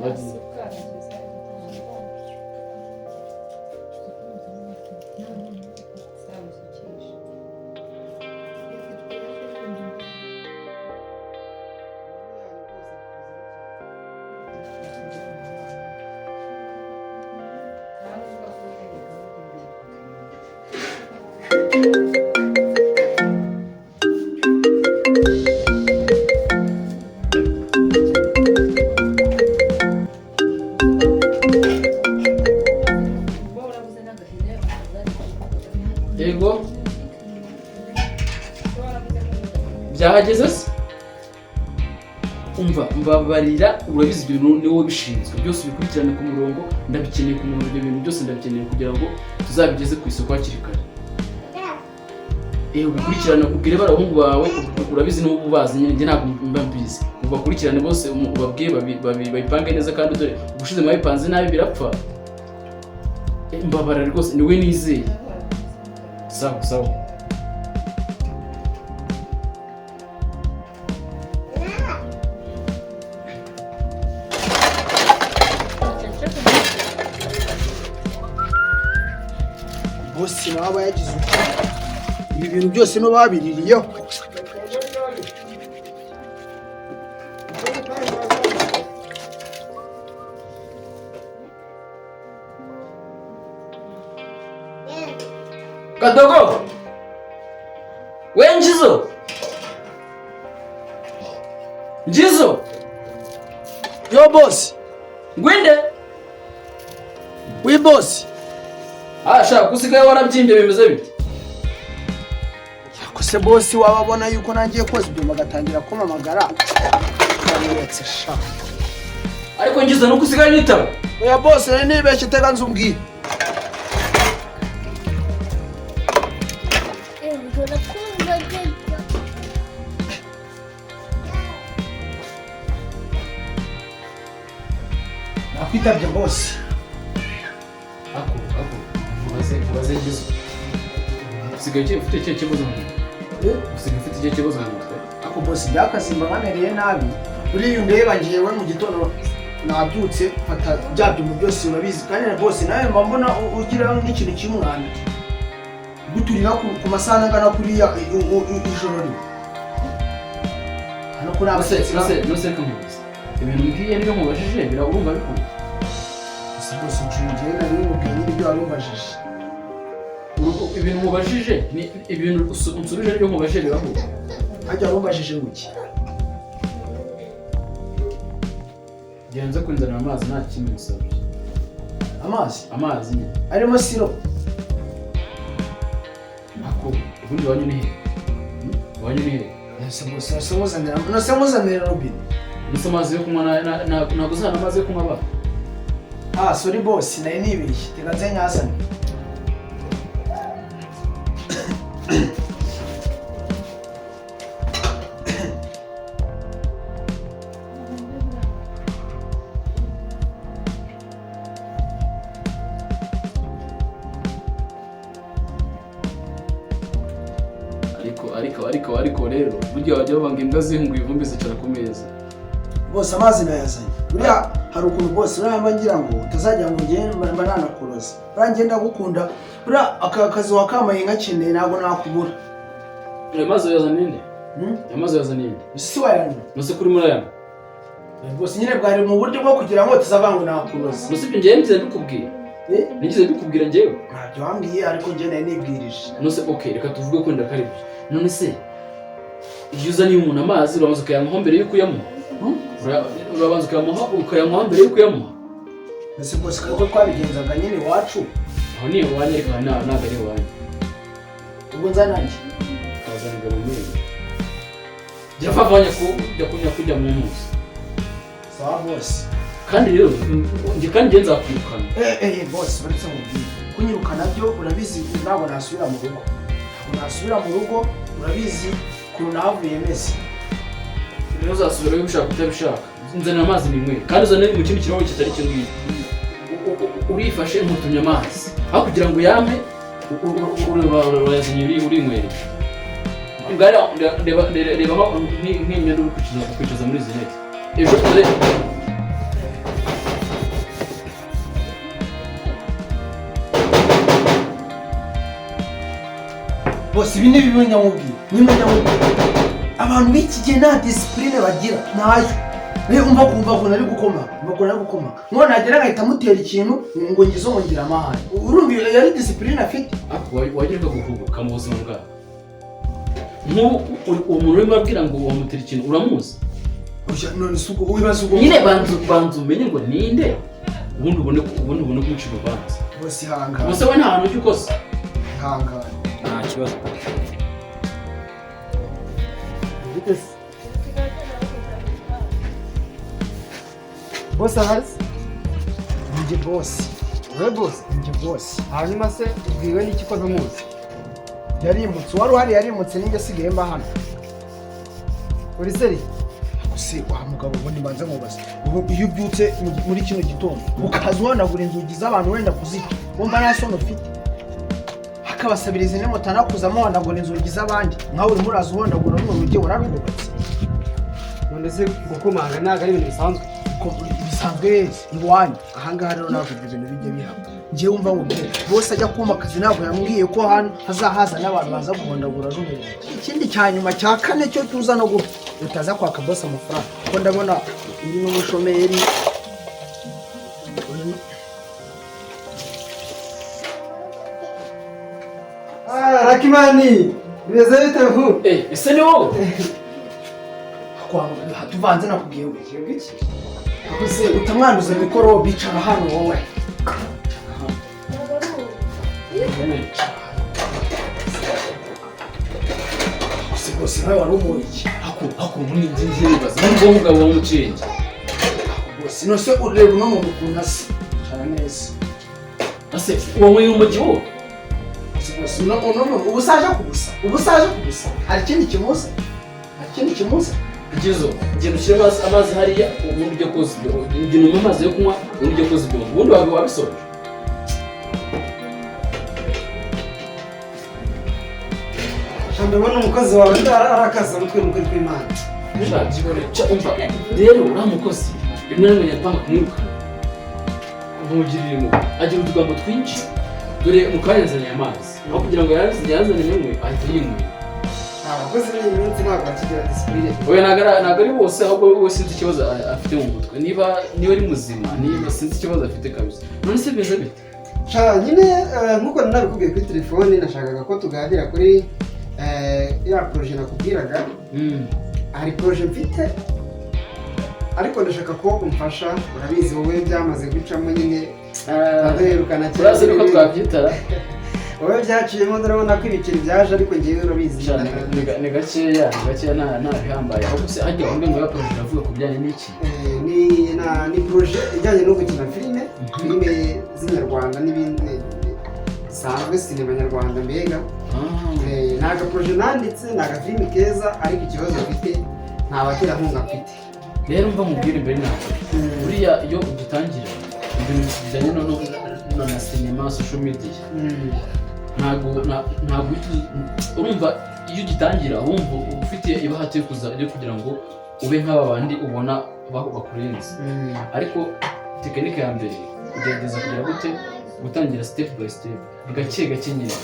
bagize yego byahageze se umva mbabarira urabizi ibintu ni wowe bishinzwe byose bikurikirane ku murongo ndabikeneye ku murongo ibyo bintu byose ndabikeneye kugira ngo tuzabigeze ku isoko hakiri kare ubikurikirane ubwire barahungu bawe urabizi n'ubu ubazi nyine njye ntabwo mba mbizi ubakurikirane bose ubabwiye babipange neza kandi dore ubushize mwabipanze nabi birapfa mbabarira rwose ni we nizeye sawa sawa bose naba yagize uko ibi bintu byose no babiririyeho Kadogo we Njizo yo boss ngwinde we boss shaka usigaye warabyimbye bimeze bite yakose boss wababona yuko nangiye koza ibyuma gatangira kumamagara kamuretse sha ariko Njizo nuko usigaye nitaba oya boss nibeshye tega nzumbwire nakwitabye boss ubaze Njizo usigaye ufite icyo kibazo ako boss byakazimba nkamereye nabi uriya ndeba ngiyewe mu gitondo nabyutse fata bya byuma byose urabizi kandi na boss nawe mba mbona ugira nk'ikintu kimwana guturira ku masaha angana kuriya ijoro rimwe hano kuri abasetsi nose kumuzi ibintu ngiye niyo mubajije birabumva bikuru bose nshungiye nari mubwiye n'ibyo warumbajije ibintu mubajije ni ibintu unsubije n'ibyo mubajije biraho hajya warumbajije nguki genze kwinzanira amazi nta kimwe musabye amazi nyine arimo siro ako ubundi wanyu ni he nose muzanira robine nise amazi yo kunywa ntabwo uzana amazi yo kunywa ba sorry boss nari nibeshye tega nze nyazane ariko rero burya wajya bavanga imbwa zihunguye ivumbi zicara ku meza bose amazi nayazanye buriya hari ukuntu bose uramba ngira ngo utazajya ngo ngende mba nanakuroza buriya ngenda gukunda buriya aka kazi wakamaye nkakeneye ntabwo nakubura amazi yazanye ninde amazi yazanye ninde si wayanywa nose kuri murayanywa bose nyine bwari mu buryo bwo kugira ngo utazavanga nakuroza nose ibyo ngiye ngize mbikubwira ngize mbikubwira njyewe ntabyo wambwiye ariko njye nari nibwirije nose okay reka tuvuge ko ndakaribye none se iyo uzaniye umuntu amazi urabanza ukayanywa mbere yuko uyamuha urabanza ukayanywa mbere yuko uyamuha ese bose kuko twabigenzaga nyine iwacu aho ni iwanyu ariko ntabwo ari iwanyu ubwo nzanange kazanirwa mu mwezi jya vavanya kujya mu munsi sawa bose kandi rero njye nzakwirukana bose baretse mubwire kunyirukana byo urabizi ntabwo nasubira mu rugo urabizi ukuntu navuye meze rero uzasubirayo ubishaka utabishaka nzanira amazi ni mwe kandi uzane mu kindi kirahure kitari cyo ngicyo urifashe nkutumye amazi aho kugira ngo yame urayazanye urinywere reba nk'imyenda uri kwicaza muri izi ntebe ejo bose ibi ni ibimenyamubwira abantu b'iki gihe nta disipurine bagira nayo niyo kumva ko nari gukoma none nagera ngahita mutera ikintu ngo ngizo ngira amahane urumva yari disipurine afite wagirirwa guhubuka mu buzima bwawe umuntu urimo abwira ngo wamutera ikintu uramuzi none suko wibaza ubwo nyine banzu umenye ngo ninde ubundi ubone kumucira urubanza bose ihangane bose we nta hantu ujya ukoze ihangane nta kibazo Boss ahari? Njye boss. Wewe boss? Njye boss. Hanyuma se ubwiwe n'iki ko ntamuzi? Yarimutse, wari uhari yarimutse ninjye asigaye mba hano. Uri seri? Use wa mugabo ubundi mbanze nkubaza. Ubu iyo ubyutse muri kino gitondo ukaza uhanagura inzugi z'abantu wenda kuzita. Wumva nta sono ufite. Hakabasabiriza ne mutanakuzamo wandagura inzugi z'abandi. Nkawe uri muraza uhandagura n'urugi wararubatse. None se gukomanga ntago ari ibintu bisanzwe? Bisanzwe iwanyu ahangaha rero ntabwo ibyo bintu bijya bihaba njyewe wumva nkubwire bose ajya kuma akazi ntabwo yambwiye ko hano hazahaza n'abantu baza guhondagura rumwe ikindi cya nyuma cya kane cyo tuza no gupfa utaza kwaka bose amafaranga kuko ndabona uri n'umushomeri Rakimani bimeze bite mvu? Ese ni wowe tuvanze nakubwiye ngo iki Akose utamwanduza mikorobe bicara hano wowe. Bose nawe warumuye iki? Ako muri nzinzi bibaza. Ngo umugabo wa mucinge. Bose no se ureba no mu kunasi. Cyane neza. Ase wowe umugi wo. Bose no ubusaje kubusa. Hari ikindi kimusa. Igizo ngendo ushyira amazi hariya ubundi ujya koza ibyo ngendo amazi yo kunywa ubundi ujya koza ibyo ubundi wabisoje Shambe bona umukozi wawe ndarakaza mutwe mukuri kw'Imana umva rero uriya mukozi rimwe na rimwe yapanga kumwiruka ntugirire agira utugambo twinshi dore mukanya yazaniye amazi aho kugira ngo yazane imwe ahita yinywera abakozi b'iyi minsi ntabwo bakigira disipurine. Oya ntabwo ari bose ahubwo we sinzi ikibazo afite mu mutwe niba ari muzima niba sinzi ikibazo afite kabisa none se bimeze bite nyine nk'uko nabikubwiye kuri telefone nashakaga ko tuganira kuri ya poroje nakubwiraga hari poroje mfite ariko ndashaka ko umfasha urabizi wowe byamaze gucamo nyine ndaherukana cyane urazi ko twabyitara wowe byaciyemo ndabona ko ibiceri byaje ariko ngewe urabizi ni gakeya nta bihambaye ahubwo se hajya wumve ngo yakomeje avuga ku bijyanye n'iki ni poroje ijyanye no gukina filime z'inyarwanda n'ibindi bisanzwe sinema nyarwanda mbega ni agaporoje nanditse ni agafilime keza ariko ikibazo mfite nta baterankunga mfite rero mva mubwire mbere nawe buriya iyo ugitangira ibintu bijyanye na sinema social media ntabwo urumva iyo ugitangira wumva ufite ibahati yo kugira ngo ube nk'aba bandi ubona bakurenze ariko tekinike ya mbere ugerageza kugira gute gutangira step by step gake nyine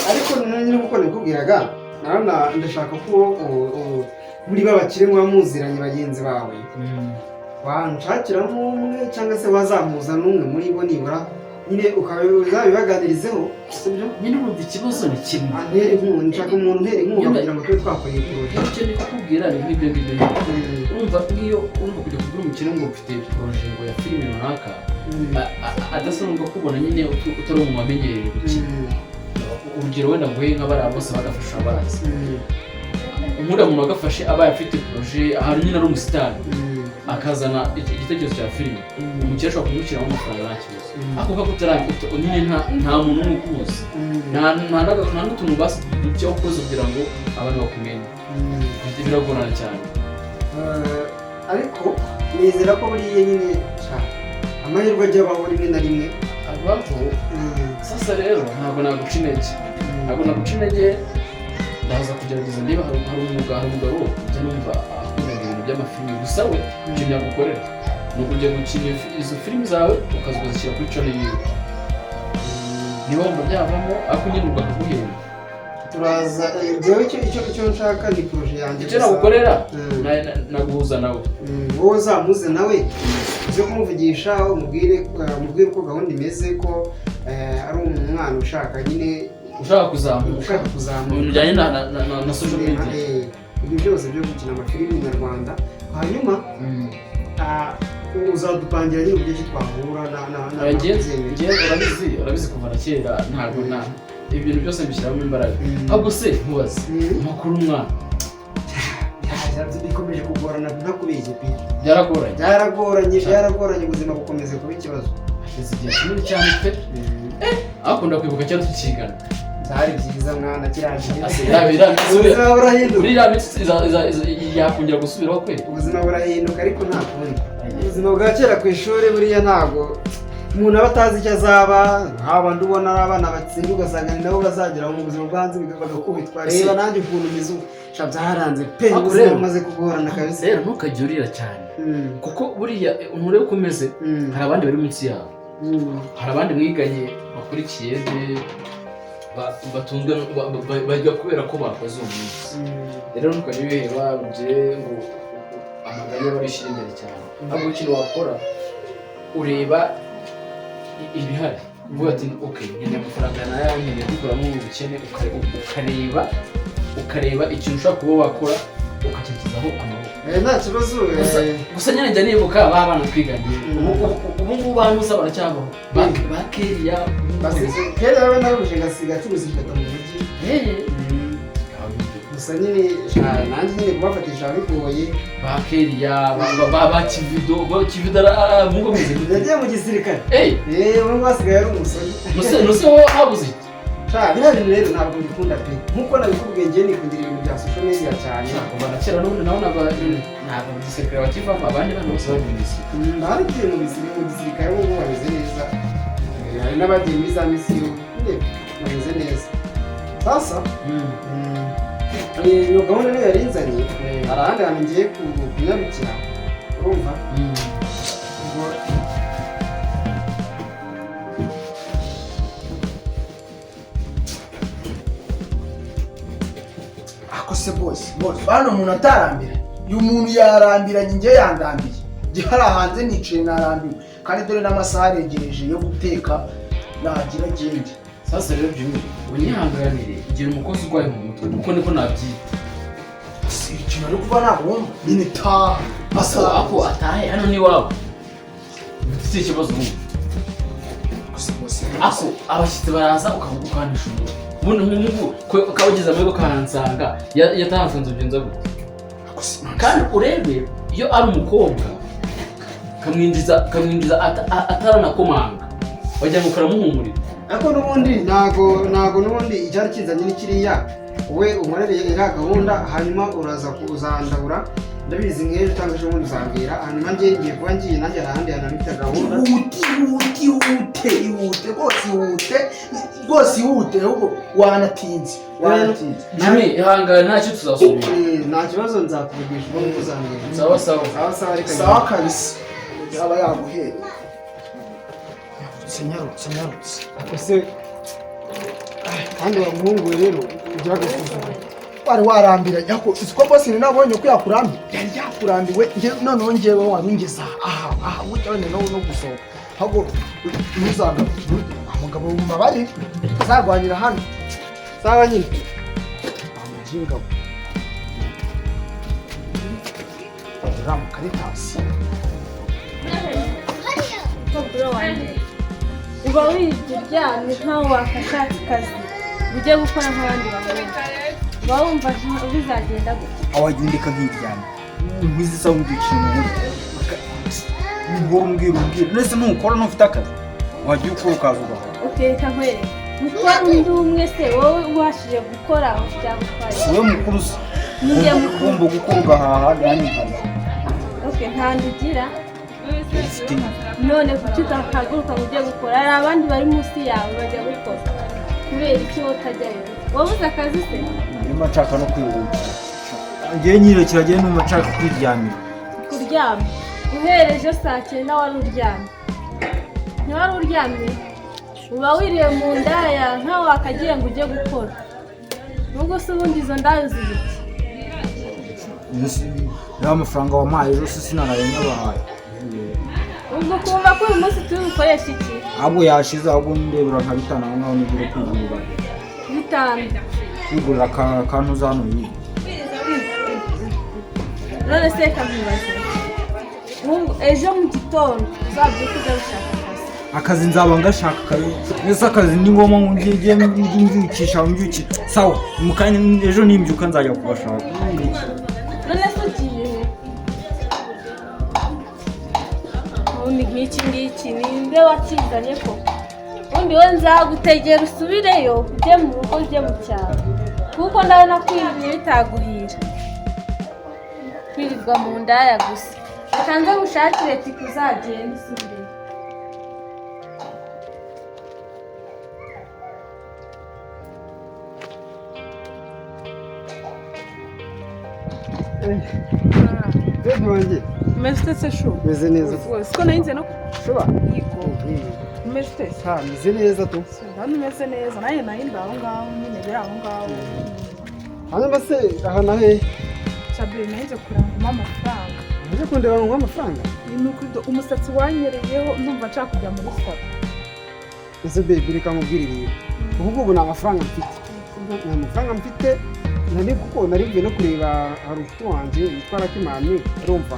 ariko nyine kuko nakubwiraga ndashaka ko muri babakire muba muziranye bagenzi bawe wanshakiramo umwe cyangwa se wazamuza n'umwe muri bo nibura nyine uzabibaganirizeho sibyo nyine urumva ikibazo ni kimwe antera inkunga nshaka umuntu untera inkunga kugira ngo tube twakora iyi poroje icyo ndi kukubwira ni nk'ibyo ngibyo urumva nk'iyo urumva kujya kugura umukene ngo ufite poroje ngo ya filime runaka adasanzwe kubona nyine utari umuntu wamenyereye gukina urugero wenda nguhe nk'abariya bose bagafasha abazi nk'uriya muntu wagafashe abaye afite poroje ahantu nyine ari umusitari akazana igitekerezo cya filime umukire ashobora kumushyiramo amafaranga nta kibazo ako kako nyine nta muntu umwe ukuzi nta n'utuntu basi duke ukoze kugira ngo abantu bakumenye biragorana cyane ariko nizera ko buriya nyine amahirwe ajya abaho rimwe na rimwe abaho sasa rero ntabwo naguca intege ndaza kugerageza niba hari umugabo ujya numva akunda ibintu by'amafilimi gusa we ikintu yagukorera ni ukujya gukina izo filimi zawe ukazishyira kuri channel yiwe niba wumva byavamo ariko nyine ugahita turaza jewe icyo nshaka ni projet yanjye icyo nagukorera naguhuza nawe wowe uzamuze nawe uze kumuvugisha umubwire uko gahunda imeze ko ari umwana ushaka nyine ushaka kuzamuka ibintu bijyanye na social media ibyo byose byo gukina amafilimi nyarwanda hanyuma uzadupangira nyine uburyo twahura urabizi kuva na kera ntabwo ibintu byose mbishyiramo imbaraga ahubwo se nkubaze amakuru umwana bikomeje kugorana ntakubizi pe byaragoranye ubuzima bukomeze kuba ikibazo hashize igihe kinini cyane pe akunda kwibuka cyane tukigana byari byiza mwana kiragiye yakongera gusubiraho kwe ubuzima burahinduka ariko nta kundi ubuzima bwa kera ku ishuri buriya ntabwo umuntu aba atazi icyo azaba haba ndubona ari abana batsinda ugasanga ni nabo bazagera mu buzima bwo hanze bagakubitwa reba nanjye ukuntu meze byaranze pe ubuzima bumaze kugorana kabisa rero ntukajye urira cyane kuko buriya nturebe uko umeze hari abandi bari munsi yawe hari abandi mwiganye bakurikiye batunzwe bajya kubera ko bakoze uwo munsi rero ntukajye wiheba ugire ngo amaganya barishyira imbere cyane ahubwo ikintu wakora ureba ibihari uvuga ati okay nkeneye amafaranga nayo nkeneye gukuramo ubukene ukareba ikintu ushobora kuba wakora ukakigezaho amaboko nta kibazo gusa nyine njya nibuka ba bana twiganiye ubu ngubu bantu usa baracyabaho ba keriya we nawe gasiga acuruza impeta mu mujyi gusa nyine nanjye nyine kubafatisha bigoye ba keriya ba kivido mungo mwize yagiye mu gisirikare ubu ngubu asigaye ari umusore nuse wowe habuze biriya bintu rero ntabwo mbikunda pe nk'uko nabikubwiye ngiye nikundira ibintu bya social media cyane kuva na kera n'ubundi nawe ntabwo mu gisirikare bakivamo abandi bana bose bari mu gisirikare baragiye mu gisirikare ubu ngubu bameze neza hari n'abagiye muri za misiyo bameze neza sasa iyo gahunda niyo yari inzanye hari ahandi hantu ngiye kunyarukira urumva se bose bano umuntu atarambira uyu muntu yarambiranye njye yandambiye njye hari hanze nicaye narambiwe kandi dore n'amasaha aregereje yo guteka nagira genge sasa rero byumve unyihanganire igira umukozi urwaye mu mutwe kuko niko nabyita si ikintu ari kuva nabumva nyine taha masaha ako atahe hano ni iwawe ufite ikibazo ubu ako abashyitsi baraza ukavuga ukanisha umuntu ubundi nk'ubu kawugeze amahirwe karansanga yatahasanze ugenza gute kandi urebe iyo ari umukobwa kamwinjiza ataranakomanga wagira ngo karamuhumurira ariko n'ubundi ntago n'ubundi icyari kizanye ni kiriya wowe unkorereye iriya gahunda hanyuma uraza kuzandabura ndabizi nk'ejo cyangwa ejo bundi uzambwira hanyuma ngiye kuba ngiye nanjye hari ahandi hantu bita gahunda rwose ihute ahubwo wanatinze jimmy ihangane ntacyo tuzasubira nta kibazo nzakuvugisha ubwo uzambwira sawa sawa kabisa yaba yaguhera nyarutse ese kandi wa muhungu rero ugira gusuzuma wari warambiranye ako isiko bose ni nabonye ko yakurambiwe yari yakurambiwe noneho ngewe wari ungeza aha mujyane no gusohoka ahubwo ntuzaga umugabo mumabari azarwanira hano sawa nyine amujinga ramu karitasi uba wiryamye nkaho wakashatse akazi ujye gukora nk'abandi bahungu uba wumva bizagenda gutya awagendeka nk'iryamye nk'izi sawa udukina umbwira nese nukora ntufite akazi wajya ukora ukaza ugakora utereka nkwereka mukora undi umwe se wowe ubashije gukora byagutwaye wowe mukuru se nijye mukuru ugomba gukora ugahaha nanjye nkaza nta ndugira none kuki utahaguruka ngo ujye gukora hari abandi bari munsi yawe bajya gukora kubera iki wowe utajyayo wabuze akazi se niba nshaka no kwihuta ngewe nyirekera agiye numva nshaka kwiryamira kuryama uhereje saa 9 wari uryamye ntiwari uryamye uba wiriye mu ndaya nkaho wakagiye ngo ujye gukora nubwo se ubundi izo ndayo zibiti ya amafaranga wampaye ejo sinaraye nyabahaye ubwo kumva ko uyu munsi turi bukoresha iki ahubwo yashize ahubwo ndebura nka bitanu aho ngaho nigire kwigurira kwigurira akantu uza hano hirya none se kabibaze ejo mu gitondo uzabyuka ujya gushaka akazi nzaba ngashaka ese akazi ni ngombwa ngo ngiye mbyukisha sawa mukanya ejo nimbyuka nzajya kubashaka none se ugiye ubundi nk'iki ninde wakizanye ko ubundi we nzagutegera usubireyo ujye mu rugo ujye mu cyaro kuko ndabona kwirira bitaguhira kwirirwa mu ndaya gusa reka nze gushakire tike uzagenda usubireyo Bebe wanjye umeze utese shu meze neza siko narinze no shuba yiko umeze utese meze neza tu hano umeze neza naye nahinda aho ngaho nyine biri aho ngaho hanyuma se aha nahe Sabine nahinze kurangamo amafaranga uje kundeba ngo amafaranga ni ukuri umusatsi wanyereyeho ndumva nshaka kujya muri salo ese bebe reka nkubwire ibintu ubu nta mafaranga mfite nta mafaranga mfite nari no kureba hari ufite wanjye yitwa Rakimani urumva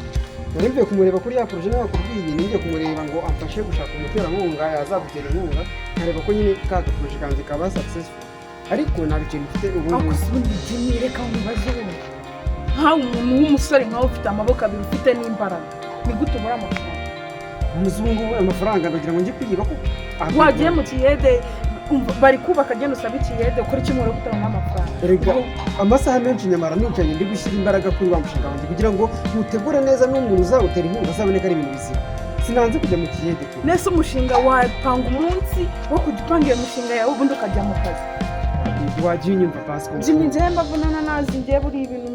nari mvuye kumureba kuri ya projet n'abakubwiye ngiye kumureba ngo amfashe gushaka umuterankunga yazagutera inkunga nkareba ko nyine ka projet kanjye kaba successful ariko nta kintu mfite ubu ako subundi jimmy reka nkubaze wowe nkawe umuntu w'umusore nkawe ufite amaboko abiri ufite n'imbaraga ni gute ubura amafaranga umuzungu amafaranga ndagira ngo njye kwiba ko wagiye mu kiyede bari kubaka agenda usaba ikiyede ukora iki mwere kutabona amafaranga rega amasaha menshi nyamara nicaye ndi gushyira imbaraga kuri wa mushinga wanjye kugira ngo mutegure neza n'umuntu uzawutera inkunga azaboneka ari ibintu bizima sinanze kujya mu kiyede nese umushinga wapanga umunsi wo kujya upanga iyo mishinga yawe ubundi ukajya mu kazi wagiye unyumva pasiko jimmy njyewe mbabona nazi njyewe buri ibintu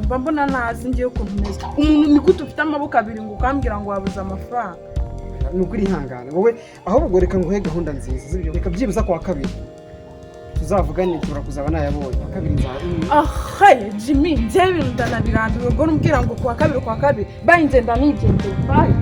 mba mbona nazi njyewe ukuntu umeze umuntu ni gute ufite amaboko abiri ngo ukambwira ngo wabuze amafaranga ni ukuri ihangane wowe ahubwo reka nguhe gahunda nziza z'ibyo reka byibuza kwa kabiri tuzavugane tubura kuzaba nayabonye kwa kabiri nzaba jimmy njyewe ibintu ndanabirambiwe ubwo numbwira ngo kwa kabiri bayi nze ndanigendeye bayi